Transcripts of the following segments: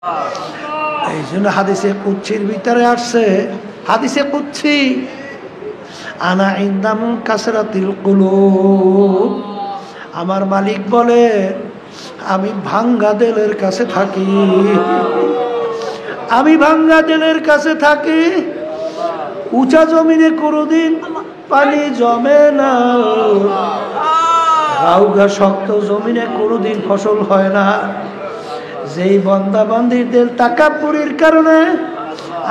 এই জন্য হাদিসে কুদসির ভিতরে আসছে, হাদিসে কুদসি, আনা ইনদামু কাসরাতিল কুলুব, আমার মালিক বলে আমি ভাঙ্গা দিলের কাছে থাকি, আমি ভাঙ্গা দিলের কাছে থাকি। উঁচা জমিনে কোনোদিন পানি জমে না, রাউগা শক্ত জমিনে কোনোদিন ফসল হয় না। যেই বন্দা বান্দির দিল তাকাব্বুরের কারণে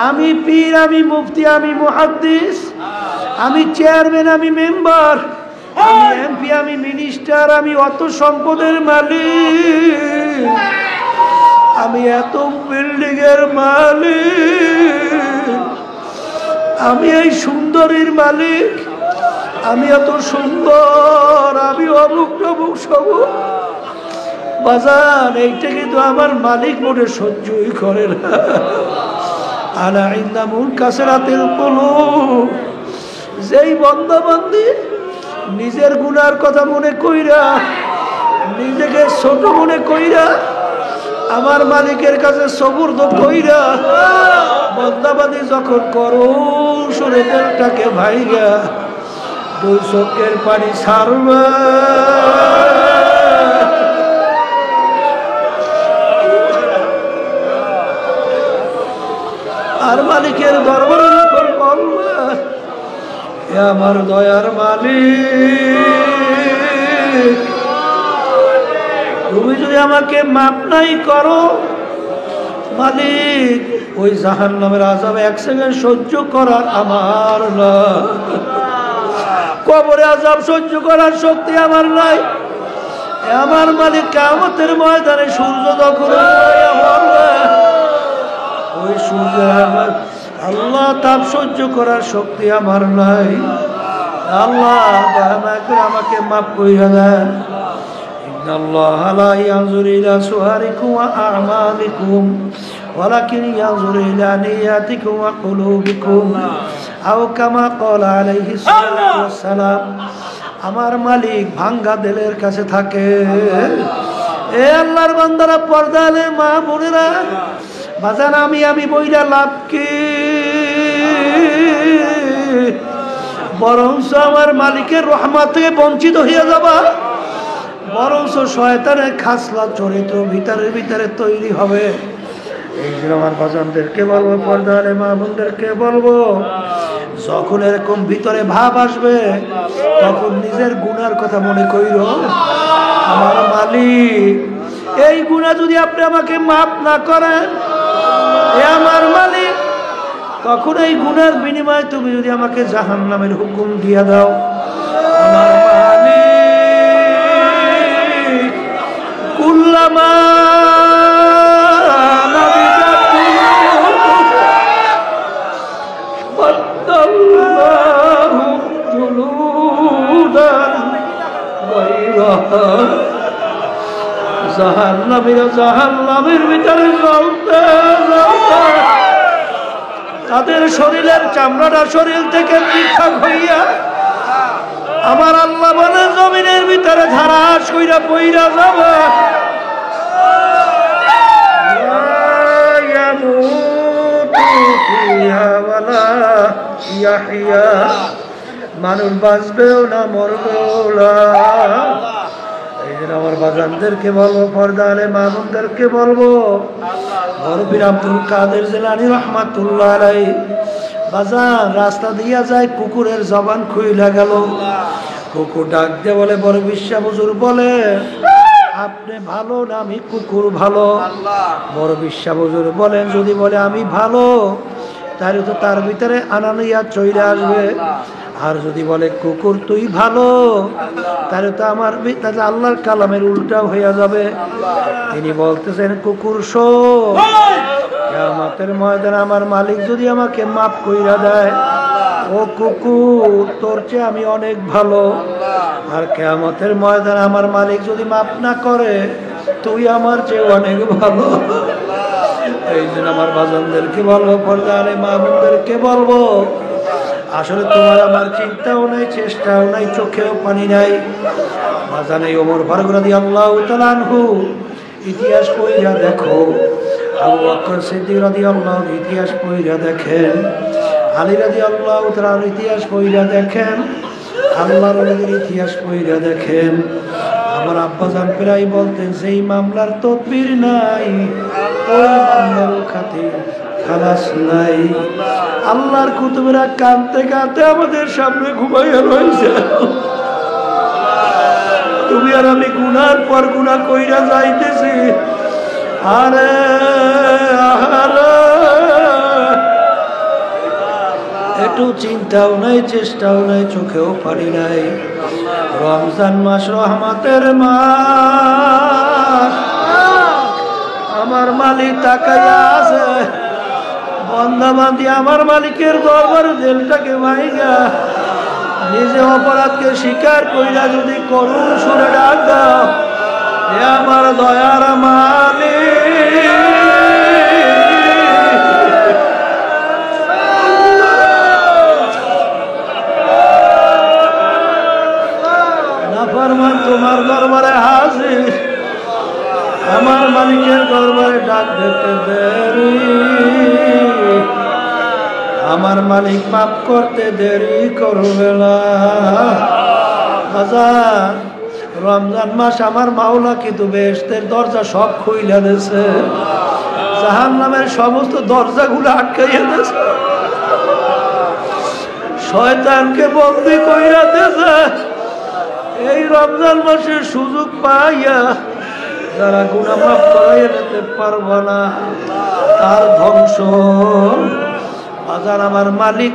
আমি পীর, আমি মুফতি, আমি মুহাদ্দিস, আমি চেয়ারম্যান, আমি মেম্বার, আমি এমপি, আমি মিনিস্টার, আমি অত সম্পদের মালিক, আমি এত বিল্ডিং এর মালিক, আমি এই সুন্দরীর মালিক, আমি এত সুন্দর, আমি অমুক তমুক সবুক। বাজান এইটা কিন্তু আমার মালিক মোটে সহ্যই করে না। আনা ইনদামুল কাসরাতিল কুলুব, যেই বান্দা বান্দি নিজের গুনার কথা মনে কইরা, নিজেকে ছোট মনে কইরা, আমার মালিকের কাছে সবুর্দ কইরা বান্দা বান্দি যখন করুণ সুরে দিলটাকে ভাইগা দুই চোখের পানি ছাড়বে, আর মালিকের দরবারে যখন বলবে আমার দয়ার মালিক তুমি যদি আমাকে মাপ নাই করো, মালিক ওই জাহান্নামের আযাব এক সেকেন্ড সহ্য করার আমার না, কবরে আযাব সহ্য করার শক্তি আমার নাই। আমার মালিক কিয়ামতের ময়দানে সূর্য যখন ওই সূর্যের আল্লাহ তাপ সহ্য করার শক্তি আমার নাই। আল্লাহ আমাকে মাফ কইরা দেন। ইন্নাল্লাহা লা ইয়ানজুরু ইলা সুওয়ারিকুম ওয়া আ'মালিকুম ওয়ালাকিন ইয়ানজুরু ইলা নিয়াতিকুম ওয়া কুলুবিকুম আও কামা ক্বালা আলাইহিস সালাতু ওয়াস সালাম। আমার মালিক ভাঙ্গা দিলের কাছে থাকে। এ আল্লাহর বান্দারা, পর্দালে মা বোনেরা, বাজান আমি বইরা লাভ কি? বরঞ্চ আমার মালিকের রহমত থেকে বঞ্চিত হইয়া যাবা, বরঞ্চ শয়তানের খাসলা চরিত্র ভিতরে তৈরি হবে। এই জন্য আমার বাজানদেরকে বলবো, পর্দারে মা বোনদেরকে বলবো, যখন এরকম ভিতরে ভাব আসবে তখন নিজের গুনার কথা মনে কইরো। আমার মালিক এই গুনাহ যদি আপনি আমাকে মাফ না করেন, এ আমার মালিক, তখন এই গুনার বিনিময়ে তুমি যদি আমাকে জাহান্নামের হুকুম দিয়া দাও। আমার মালিক কুল্লামা জাহান্নামের ভিতরে জ্বলতে তাদের শরীরের চামড়াটা শরীর থেকে পৃথক হইয়া আমার আল্লাহ বলে জমিনের ভিতরে ধারাস কইরা পইরা যাবে। মানুষ বাঁচবেও না, মরবেও না। এই জন্য আমার বাজানদেরকে বলবো, পর্দালে মা বোনদেরকে বলবো, বরফির আব্দুল কাদের জিলানী রাহমাতুল্লাহ আলাইহি বাজান রাস্তা দিয়া যায়, কুকুরের জবান খুইলা গেল। কুকুর ডাক দিয়ে বলে, বড় বিশ্বাস হুজুর বলে আপনি ভালো না আমি কুকুর ভালো? বড় বিশ্বাস হুজুর বলেন, যদি বলে আমি ভালো তাহলে তো তার ভিতরে আনানিয়া চলে আসবে, আর যদি বলে কুকুর তুই ভালো তাহলে তো আমার ভিতরে আল্লাহর কালামের উল্টা হয়ে যাবে। তিনি বলতেছেন, কুকুর শোন, কিয়ামতের ময়দানে আমার মালিক যদি আমাকে মাফ কইরা দেয়, ও কুকুর তোর চেয়ে আমি অনেক ভালো। আর কিয়ামতের ময়দানে আমার মালিক যদি মাফ না করে, তুই আমার চেয়ে অনেক ভালো। এই জন্য আমার বাজানদেরকে বলবো, পর্দারে মা বোনদেরকে বলবো, আসলে তোমার আমার চিন্তাও নাই, চেষ্টাও নাই, চোখেও পানি নাই। বাজানে ওমর ফারুক রাদিয়াল্লাহু তাআলা আনহু ইতিহাস কইরা দেখো, আবু বকর সিদ্দিক রাদিয়াল্লাহু আনহু ইতিহাস পড়িয়া দেখেন, আলী রাদিয়াল্লাহু তাআলার ইতিহাস পড়িয়া দেখেন, আল্লাহর ওলিদের ইতিহাস পড়িয়া দেখেন। আমার আব্বাজান প্রায় বলতেন যেই মামলার তদবির নাই ওই মামলার খাতির খালাস নাই। আল্লাহর কুতুবেরা কাঁদতে কাঁদতে আমাদের সামনে ঘুমাইয়া রয়েছে। তুমি আর আমি গুনার পর গুনাহ কইরা যাইতেছি। আরে একটু চিন্তাও নাই, চেষ্টাও নাই, চোখেও পানি নাই। রমজান মাস রহমতের মাস। আমার মালিক তাকাইয়া আছে, বন্দা বান্দি আমার মালিকের দরবারে দিলটাকে ভাইগা নিজে অপরাধকে স্বীকার কইরা যদি করুণ সুরে ডাক দাও, হে আমার দয়ার মালিক, নাফরমান তোমার দরবারে হাজির, আমার মালিকের দরবারে ডাক দিতে দেরি, আমার মালিক মাফ করতে দেরি করবে না। রমজান মাস আমার মাওলা কিন্তু বেহেশতের দরজা সব খুইলা দিয়েছে, জাহান্নামের সমস্ত দরজাগুলো আটকাইয়া দিয়েছে, শয়তানকে বন্দী কইরা দিয়েছে। এই রমজান মাসের সুযোগ পাইয়া যারা গুনাহ মাফ করাইয়া নিতে পারবে না তার ধ্বংস। আজান আমার মালিক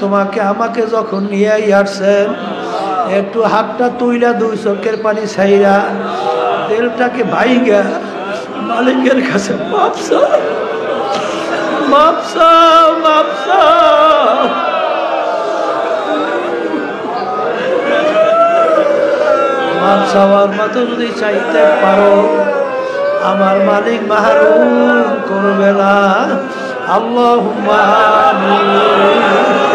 তোমাকে আমাকে যখন নিয়ে আসছেন, একটু হাতটা তুইলা দুই চোখের পানি ছাইরা দিলটাকে ভাইগা মালিকের কাছে মাপ চাও, মাপ চাও, মাপ চাও। মাপ চাওয়ার মতো যদি চাইতে পারো, আমার মালিক মাহরুম করবে না। আল্লাহুম্মা আমিন।